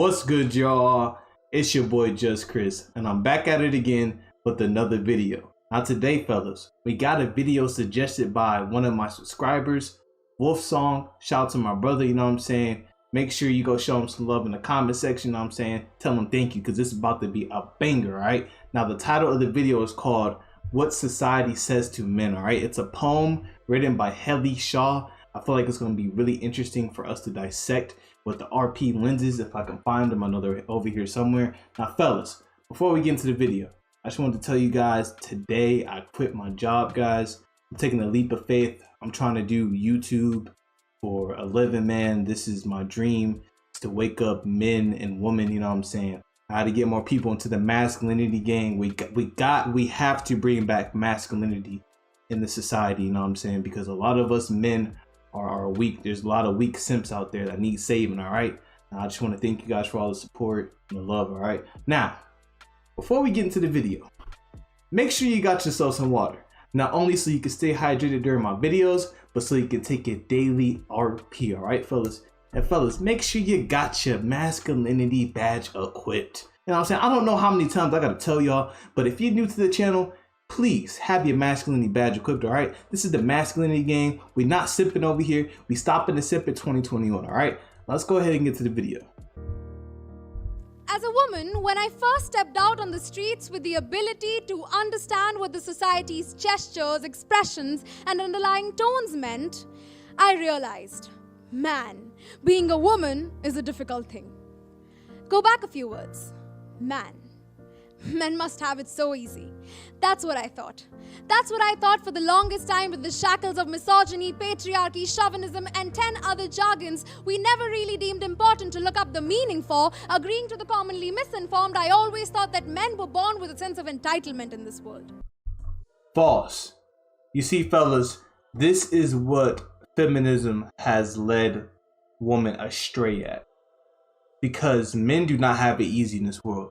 What's good, y'all? It's your boy Just Chris, and I'm back at it again with another video. Now today, fellas, we got a video suggested by one of my subscribers, Wolf Song. Shout out to my brother, you know what I'm saying? Make sure you go show him some love in the comment section, you know what I'm saying? Tell him thank you, because this is about to be a banger, all right? Now the title of the video is called What Society Says to Men, all right? It's a poem written by Helly Shah. I feel like it's going to be really interesting for us to dissect with the RP lenses, if I can find them. I know they're over here somewhere. Now, fellas, before we get into the video, I just wanted to tell you guys, today I quit my job, guys. I'm taking a leap of faith. I'm trying to do YouTube for a living, man. This is my dream, is to wake up men and women, you know what I'm saying? I had to get more people into the masculinity game. We have to bring back masculinity in the society, you know what I'm saying? Because a lot of us men are weak. There's a lot of weak simps out there that need saving, all right? I just want to thank you guys for all the support and the love, all right? Now, before we get into the video, make sure you got yourself some water. Not only so you can stay hydrated during my videos, but so you can take your daily RP, all right, fellas? And fellas, make sure you got your masculinity badge equipped. You know what I'm saying? I don't know how many times I gotta tell y'all, but if you're new to the channel, please have your masculinity badge equipped, all right? This is the masculinity game. We're not sipping over here. We stopping to sip at 2021, all right? Let's go ahead and get to the video. As a woman, when I first stepped out on the streets with the ability to understand what the society's gestures, expressions, and underlying tones meant, I realized, man, being a woman is a difficult thing. Go back a few words. Man. Men must have it so easy. That's what I thought. That's what I thought for the longest time, with the shackles of misogyny, patriarchy, chauvinism, and 10 other jargons we never really deemed important to look up the meaning for. Agreeing to the commonly misinformed, I always thought that men were born with a sense of entitlement in this world. False. You see, fellas, this is what feminism has led women astray at. Because men do not have it easy in this world.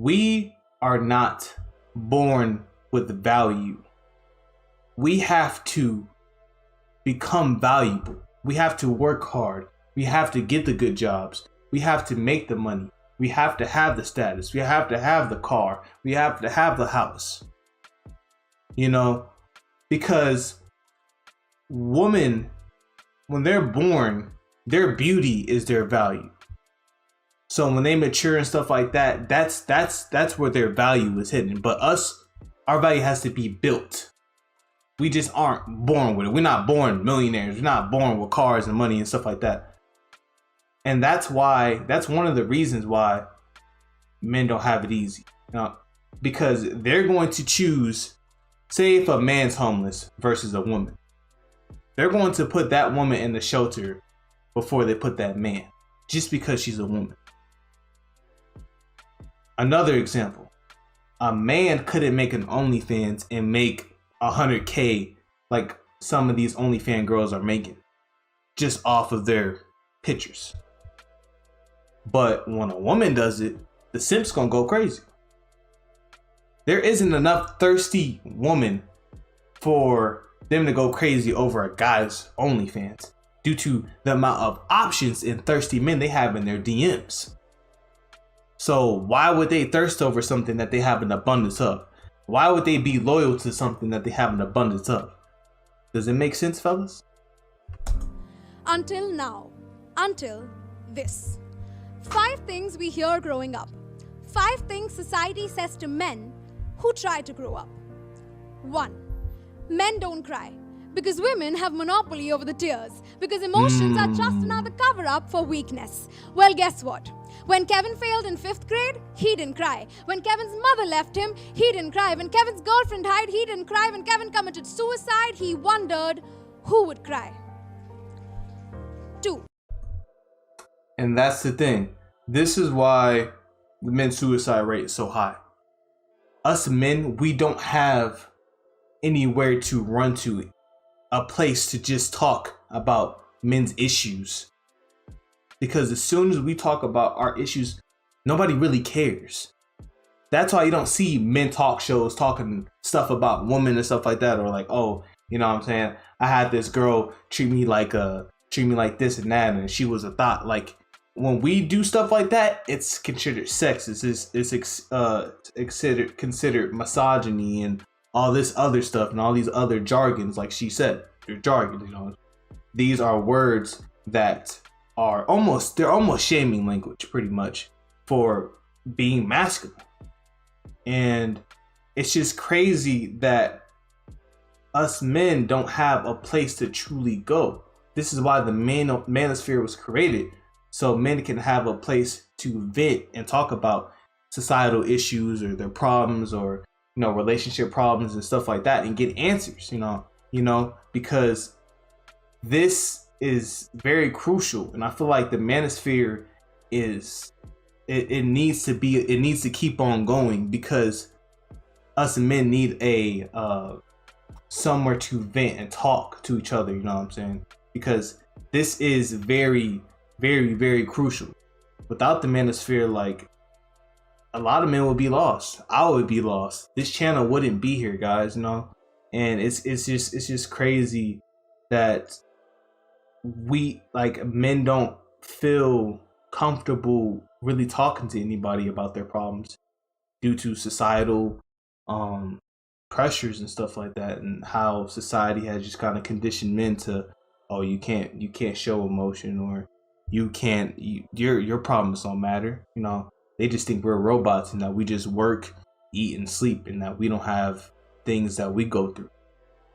We are not born with value. We have to become valuable. We have to work hard. We have to get the good jobs. We have to make the money. We have to have the status. We have to have the car. We have to have the house. You know, because women, when they're born, their beauty is their value. So when they mature and stuff like that, that's where their value is hidden. But us, our value has to be built. We just aren't born with it. We're not born millionaires. We're not born with cars and money and stuff like that. And that's one of the reasons why men don't have it easy. Because they're going to choose, say if a man's homeless versus a woman, they're going to put that woman in the shelter before they put that man, just because she's a woman. Another example, a man couldn't make an OnlyFans and make 100K like some of these OnlyFans girls are making just off of their pictures. But when a woman does it, the simp's gonna go crazy. There isn't enough thirsty woman for them to go crazy over a guy's OnlyFans due to the amount of options and thirsty men they have in their DMs. So why would they thirst over something that they have an abundance of? Why would they be loyal to something that they have an abundance of? Does it make sense, fellas? Until now. Until this. 5 things we hear growing up. 5 things society says to men who try to grow up. 1. Men don't cry. Because women have monopoly over the tears. Because emotions are just another cover-up for weakness. Well, guess what? When Kevin failed in 5th grade, he didn't cry. When Kevin's mother left him, he didn't cry. When Kevin's girlfriend died, he didn't cry. When Kevin committed suicide, he wondered who would cry. 2. And that's the thing. This is why the men's suicide rate is so high. Us men, we don't have anywhere to run to, a place to just talk about men's issues. Because as soon as we talk about our issues, nobody really cares. That's why you don't see men talk shows talking stuff about women and stuff like that, or like, oh, you know what I'm saying? I had this girl treat me like this and that, and she was a thought. Like, when we do stuff like that, it's considered sexist. It's considered misogyny and all this other stuff and all these other jargons. Like she said, they're jargon. You know, these are words that are almost shaming language, pretty much, for being masculine. And it's just crazy that us men don't have a place to truly go. This is why the manosphere was created, so men can have a place to vent and talk about societal issues or their problems, or relationship problems and stuff like that, and get answers. Because this is very crucial, and I feel like the manosphere is it needs to keep on going, because us men need a somewhere to vent and talk to each other. You know what I'm saying? Because this is very, very, very crucial. Without the manosphere, like, a lot of men would be lost. I would be lost. This channel wouldn't be here, guys. And it's just crazy that we, like, men don't feel comfortable really talking to anybody about their problems due to societal pressures and stuff like that, and how society has just kind of conditioned men to, oh, you can't show emotion, or your problems don't matter. They just think we're robots and that we just work, eat, and sleep, and that we don't have things that we go through,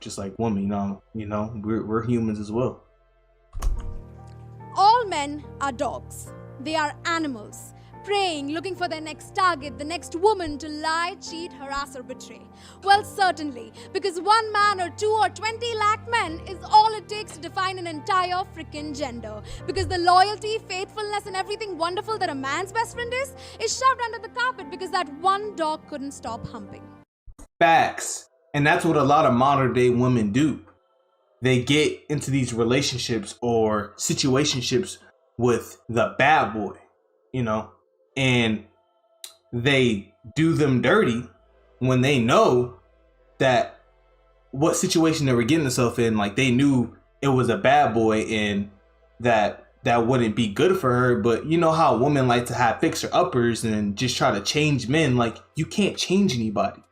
just like women. We're humans as well. All men are dogs. They are animals, preying, looking for their next target, the next woman to lie, cheat, harass, or betray. Well, certainly, because 1 man or 2 or 20 lakh men is all it takes to define an entire freaking gender. Because the loyalty, faithfulness, and everything wonderful that a man's best friend is shoved under the carpet because that one dog couldn't stop humping. Facts. And that's what a lot of modern day women do. They get into these relationships or situationships with the bad boy, and they do them dirty when they know that what situation they were getting themselves in. Like, they knew it was a bad boy and that wouldn't be good for her. But you know how women like to have fixer-uppers and just try to change men. Like, you can't change anybody.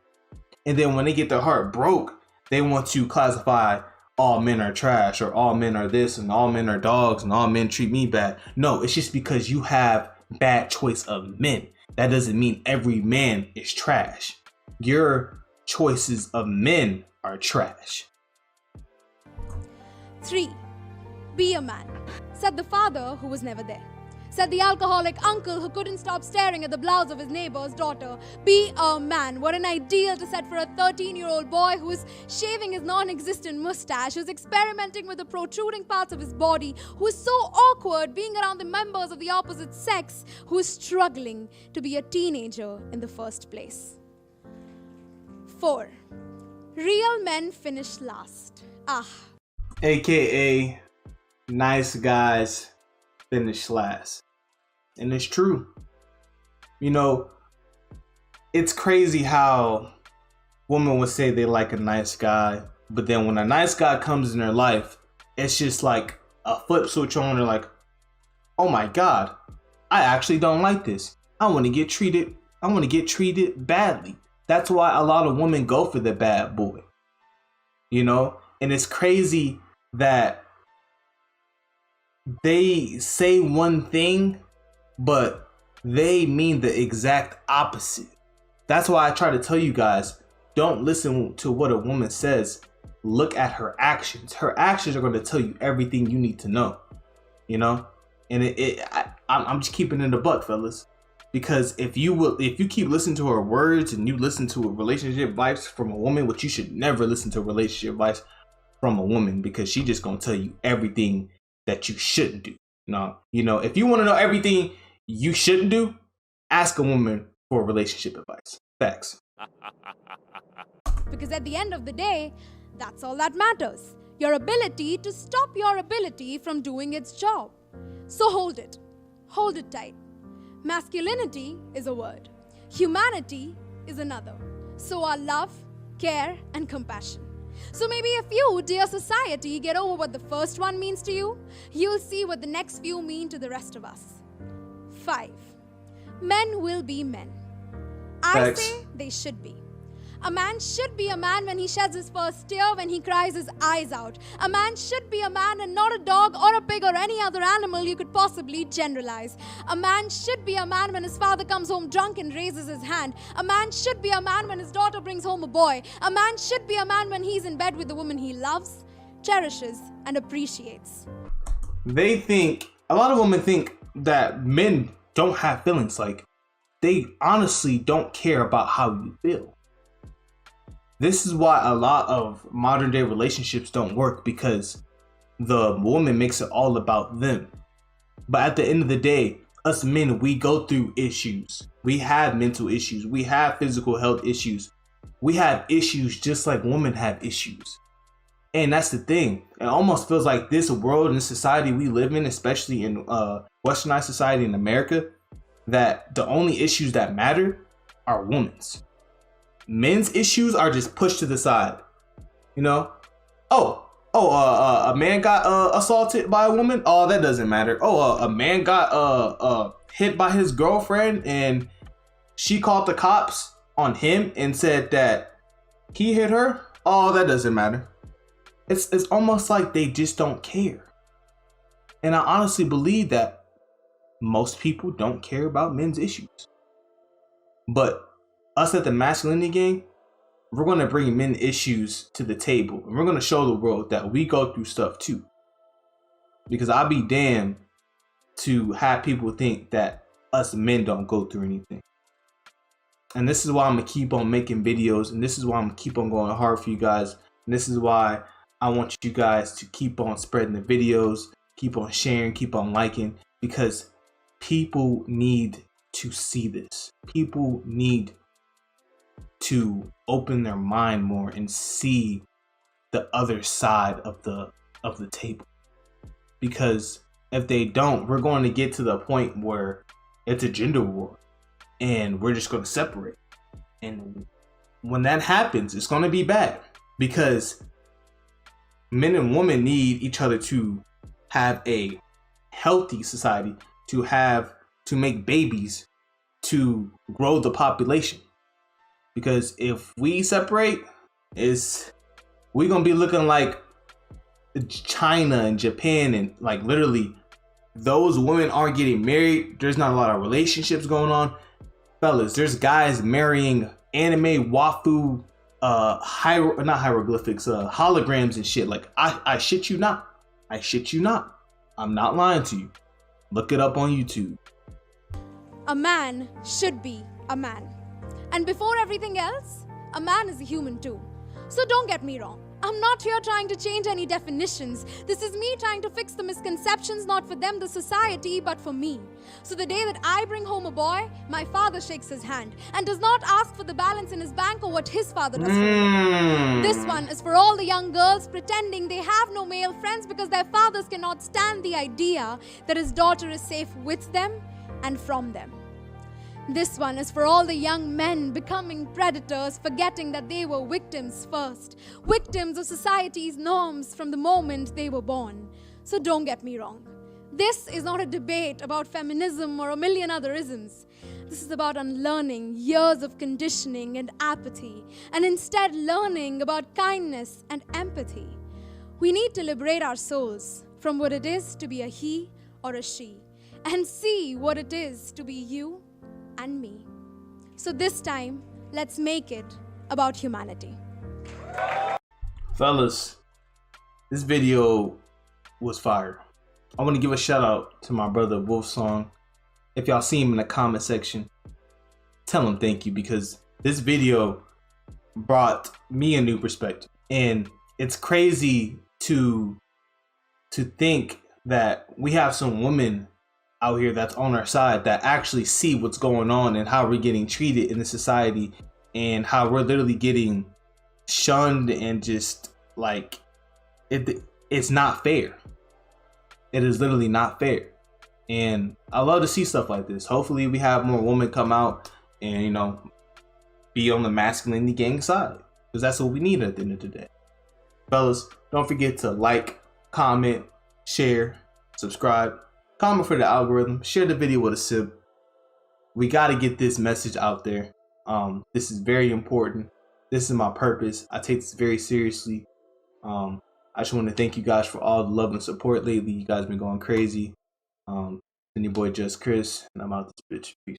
And then when they get their heart broke, they want to classify all men are trash, or all men are this, and all men are dogs, and all men treat me bad. No, it's just because you have bad choice of men. That doesn't mean every man is trash. Your choices of men are trash. 3. Be a man, said the father who was never there. Said the alcoholic uncle who couldn't stop staring at the blouse of his neighbor's daughter. Be a man. What an ideal to set for a 13-year-old boy who is shaving his non-existent mustache, who's experimenting with the protruding parts of his body, who is so awkward being around the members of the opposite sex, who is struggling to be a teenager in the first place. 4. Real men finish last. AKA nice guys finish last. And it's true. It's crazy how women would say they like a nice guy, but then when a nice guy comes in their life, it's just like a flip switch on. They're like, oh my God, I actually don't like this. I want to get treated badly. That's why a lot of women go for the bad boy. And it's crazy that they say one thing, but they mean the exact opposite. That's why I try to tell you guys, don't listen to what a woman says. Look at her actions. Her actions are going to tell you everything you need to know. And I'm just keeping it in the buck, fellas. Because if you keep listening to her words and you listen to a relationship advice from a woman, which you should never listen to a relationship advice from a woman, because she just gonna tell you everything that you shouldn't do. If you want to know everything you shouldn't do, ask a woman for relationship advice. Facts. Because at the end of the day, that's all that matters. Your ability to stop your ability from doing its job. So hold it. Hold it tight. Masculinity is a word. Humanity is another. So are love, care, and compassion. So maybe if you, dear society, get over what the first one means to you, you'll see what the next few mean to the rest of us. 5. Men will be men. I Facts. say they should be. A man should be a man when he sheds his first tear, when he cries his eyes out. A man should be a man and not a dog or a pig or any other animal you could possibly generalize. A man should be a man when his father comes home drunk and raises his hand. A man should be a man when his daughter brings home a boy. A man should be a man when he's in bed with the woman he loves, cherishes, and appreciates. A lot of women think that men don't have feelings. Like, they honestly don't care about how you feel. This is why a lot of modern day relationships don't work, because the woman makes it all about them. But at the end of the day, us men, we go through issues. We have mental issues. We have physical health issues. We have issues just like women have issues. And that's the thing. It almost feels like this world and this society we live in, especially in westernized society in America, that the only issues that matter are women's. Men's issues are just pushed to the side. You know? A man got assaulted by a woman? Oh, that doesn't matter. A man got hit by his girlfriend and she called the cops on him and said that he hit her? Oh, that doesn't matter. It's almost like they just don't care. And I honestly believe that most people don't care about men's issues. But us at the Masculinity Gang, we're going to bring men issues to the table. And we're going to show the world that we go through stuff too. Because I'll be damned to have people think that us men don't go through anything. And this is why I'm going to keep on making videos. And this is why I'm going to keep on going hard for you guys. And this is why I want you guys to keep on spreading the videos, keep on sharing, keep on liking. Because people need to see this. People need to open their mind more and see the other side of the table. Because if they don't, we're going to get to the point where it's a gender war and we're just going to separate. And when that happens, it's going to be bad, because men and women need each other to have a healthy society, to make babies, to grow the population. Because if we separate, we're gonna be looking like China and Japan, and like literally those women aren't getting married. There's not a lot of relationships going on. Fellas, there's guys marrying anime wafu not hieroglyphics, holograms and shit. Like I shit you not. I shit you not. I'm not lying to you. Look it up on YouTube. A man should be a man. And before everything else, a man is a human too. So don't get me wrong. I'm not here trying to change any definitions. This is me trying to fix the misconceptions, not for them, the society, but for me. So the day that I bring home a boy, my father shakes his hand and does not ask for the balance in his bank or what his father does for him. This one is for all the young girls pretending they have no male friends because their fathers cannot stand the idea that his daughter is safe with them and from them. This one is for all the young men becoming predators, forgetting that they were victims first, victims of society's norms from the moment they were born. So don't get me wrong. This is not a debate about feminism or a million other isms. This is about unlearning years of conditioning and apathy, and instead learning about kindness and empathy. We need to liberate our souls from what it is to be a he or a she, and see what it is to be you and me. So this time, let's make it about humanity. Fellas, this video was fire. I want to give a shout out to my brother Wolf Song. If y'all see him in the comment section, tell him thank you, because this video brought me a new perspective. And it's crazy to think that we have some women out here that's on our side that actually see what's going on and how we're getting treated in the society, and how we're literally getting shunned, and just like it's not fair. It is literally not fair. And I love to see stuff like this. Hopefully we have more women come out and, you know, be on the Masculinity Gang side, because that's what we need at the end of the day. Fellas, don't forget to like, comment, share, subscribe. comment for the algorithm, share the video with a sip. We got to get this message out there. This is very important. This is my purpose. I take this very seriously. I just want to thank you guys for all the love and support lately. You guys been going crazy. Your boy Just Chris, and I'm out this bitch. Peace.